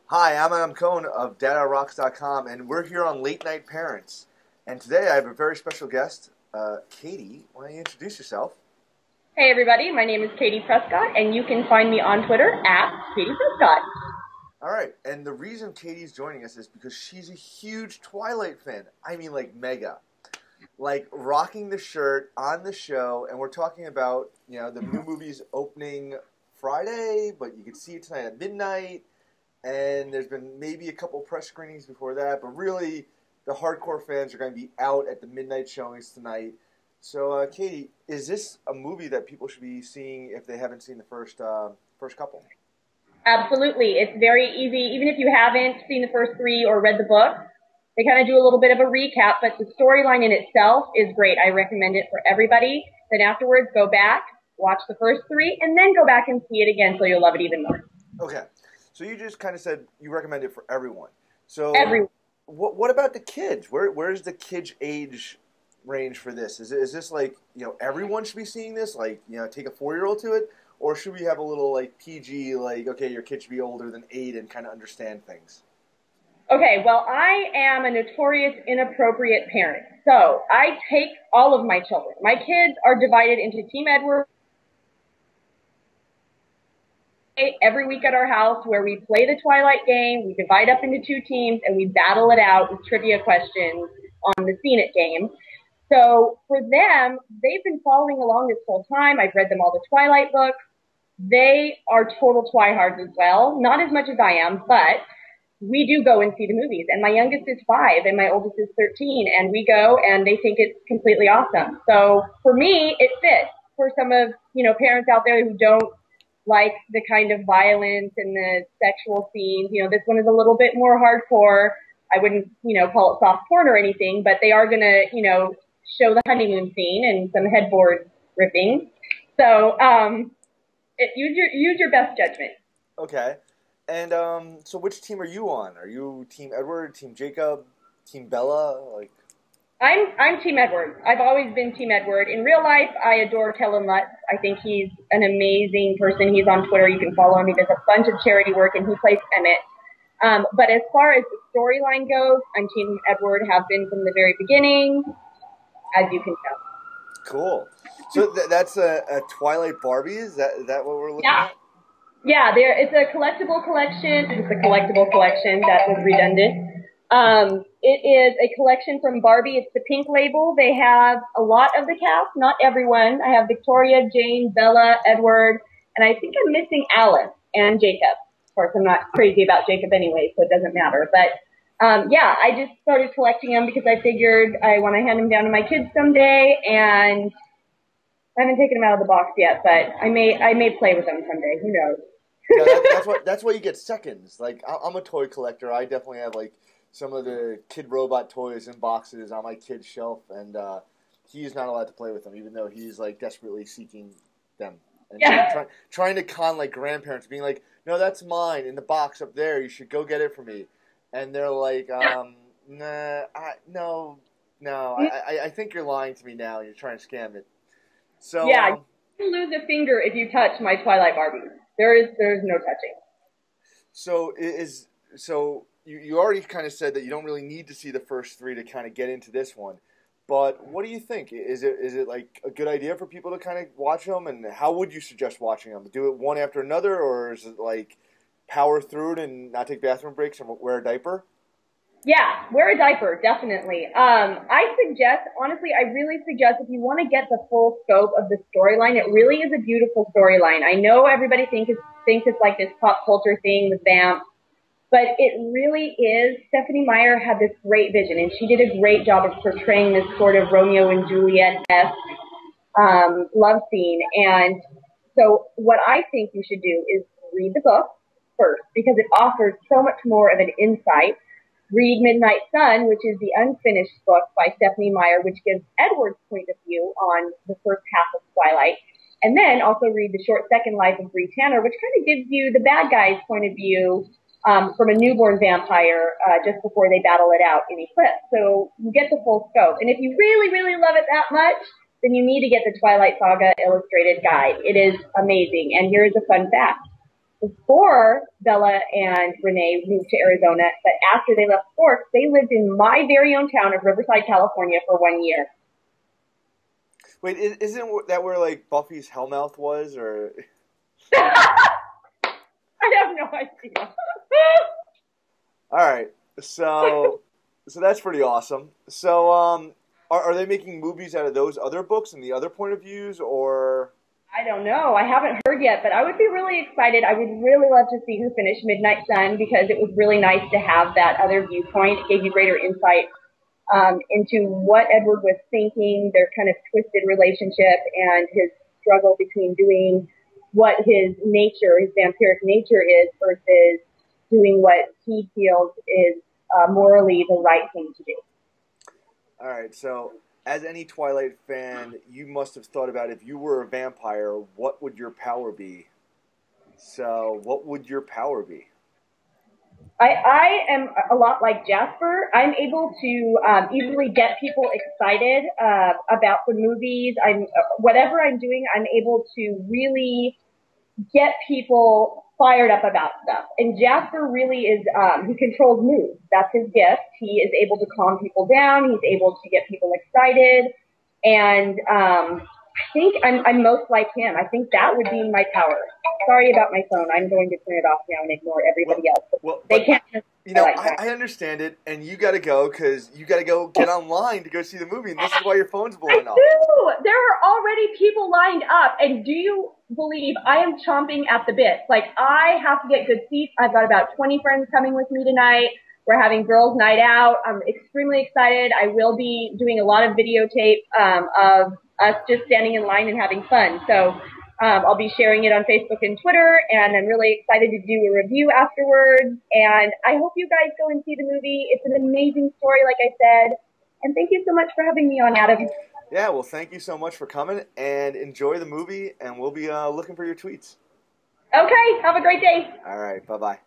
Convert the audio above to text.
Hi, I'm Adam Cohn of DataRocks.com, and we're here on Late Night Parents. And today I have a very special guest, Katie. Why don't you introduce yourself? Hey everybody, my name is Kadi Prescott, and you can find me on Twitter at Kadi Prescott. All right, and the reason Katie's joining us is because she's a huge Twilight fan. I mean, like mega, like rocking the shirt on the show. And we're talking about the new movie's opening Friday, but you can see it tonight at midnight. And there's been maybe a couple press screenings before that, but really the hardcore fans are going to be out at the midnight showings tonight. So, Katie, is this a movie that people should be seeing if they haven't seen the first couple? Absolutely. It's very easy. Even if you haven't seen the first three or read the book, they kind of do a little bit of a recap, but the storyline in itself is great. I recommend it for everybody. Then afterwards, go back, watch the first three, and then go back and see it again so you'll love it even more. Okay. So you just kind of said you recommend it for everyone. So Everyone. what about the kids? Where's the kids' age range for this? Is this like, everyone should be seeing this? Like, take a 4-year-old to it? Or should we have a little like PG, like, okay, your kid should be older than 8 and kind of understand things? Okay, well, I am a notorious inappropriate parent. So I take all of my children. My kids are divided into Team Edward every week at our house where we play the Twilight game. We divide up into 2 teams and we battle it out with trivia questions on the Scene It game. So for them, they've been following along this whole time. I've read them all the Twilight books. They are total twihards as well. Not as much as I am, but we do go and see the movies. And my youngest is 5 and my oldest is 13. And we go and they think it's completely awesome. So for me, it fits. For some of, parents out there who don't like the kind of violence and the sexual scenes, this one is a little bit more hardcore. I wouldn't, call it soft porn or anything, but they are going to, show the honeymoon scene and some headboard ripping. So, use your best judgment. Okay. And so which team are you on? Are you Team Edward, Team Jacob, Team Bella? Like, I'm Team Edward. I've always been Team Edward. In real life, I adore Kellen Lutz. I think he's an amazing person. He's on Twitter. You can follow him. He does a bunch of charity work, and he plays Emmett. But as far as the storyline goes, I'm Team Edward, have been from the very beginning, as you can tell. Cool. So that's a Twilight Barbie? Is that what we're looking at? Yeah, it's a collectible collection. It's a collectible collection. That was redundant. It is a collection from Barbie. It's the pink label. They have a lot of the cast, not everyone. I have Victoria, Jane, Bella, Edward, and I think I'm missing Alice and Jacob. Of course, I'm not crazy about Jacob anyway, so it doesn't matter. But I just started collecting them because I figured I want to hand them down to my kids someday, and I haven't taken them out of the box yet, but I may play with them someday. Who knows? That's why you get seconds. Like, I'm a toy collector. I definitely have like some of the kid robot toys in boxes on my kid's shelf, and he's not allowed to play with them, even though he's like desperately seeking them and trying to con like grandparents, being like, "No, that's mine in the box up there. You should go get it for me." And they're like, "Nah, no, I think you're lying to me now. You're trying to scam it." So yeah, you lose a finger if you touch my Twilight Barbie. There's no touching. So you already kind of said that you don't really need to see the first 3 to kind of get into this one. But what do you think? Is it like a good idea for people to kind of watch them? And how would you suggest watching them? Do it one after another, or is it like power through it and not take bathroom breaks and wear a diaper? Yeah, wear a diaper, definitely. Honestly, I really suggest if you want to get the full scope of the storyline, it really is a beautiful storyline. I know everybody thinks it's like this pop culture thing with vamps, but it really is. Stephenie Meyer had this great vision, and she did a great job of portraying this sort of Romeo and Juliet-esque love scene. And so what I think you should do is read the book first, because it offers so much more of an insight. Read Midnight Sun, which is the unfinished book by Stephenie Meyer, which gives Edward's point of view on the first half of Twilight. And then also read The Short Second Life of Bree Tanner, which kind of gives you the bad guy's point of view from a newborn vampire just before they battle it out in Eclipse. So you get the full scope. And if you really, really love it that much, then you need to get the Twilight Saga Illustrated Guide. It is amazing. And here is a fun fact. before Bella and Renee moved to Arizona, but after they left Forks, they lived in my very own town of Riverside, California for 1 year. Wait, isn't that where like Buffy's Hellmouth was, or? I have no idea. All right, so that's pretty awesome. So, are they making movies out of those other books and the other point of views, or? I don't know. I haven't heard yet, but I would be really excited. I would really love to see who finished Midnight Sun because it was really nice to have that other viewpoint. It gave you greater insight into what Edward was thinking, their kind of twisted relationship, and his struggle between doing what his nature, his vampiric nature is, versus doing what he feels is morally the right thing to do. All right, so as any Twilight fan, you must have thought about if you were a vampire, what would your power be? So, what would your power be? I am a lot like Jasper. I'm able to easily get people excited about the movies. Whatever I'm doing, I'm able to really get people fired up about stuff. And Jasper really is, he controls moods. That's his gift. He is able to calm people down. He's able to get people excited. And I think I'm most like him. I think that would be my power. Sorry about my phone. I'm going to turn it off now and ignore everybody else. They can't just I understand it, and you got to go because you got to go get online to go see the movie, and this is why your phone's blowing up. There are already people lined up, and do you believe I am chomping at the bit? Like, I have to get good seats. I've got about 20 friends coming with me tonight. We're having girls' night out. I'm extremely excited. I will be doing a lot of videotape of us just standing in line and having fun. So I'll be sharing it on Facebook and Twitter, and I'm really excited to do a review afterwards. And I hope you guys go and see the movie. It's an amazing story, like I said. And thank you so much for having me on, Adam. Yeah, well, thank you so much for coming, and enjoy the movie, and we'll be looking for your tweets. Okay, have a great day. All right, bye-bye.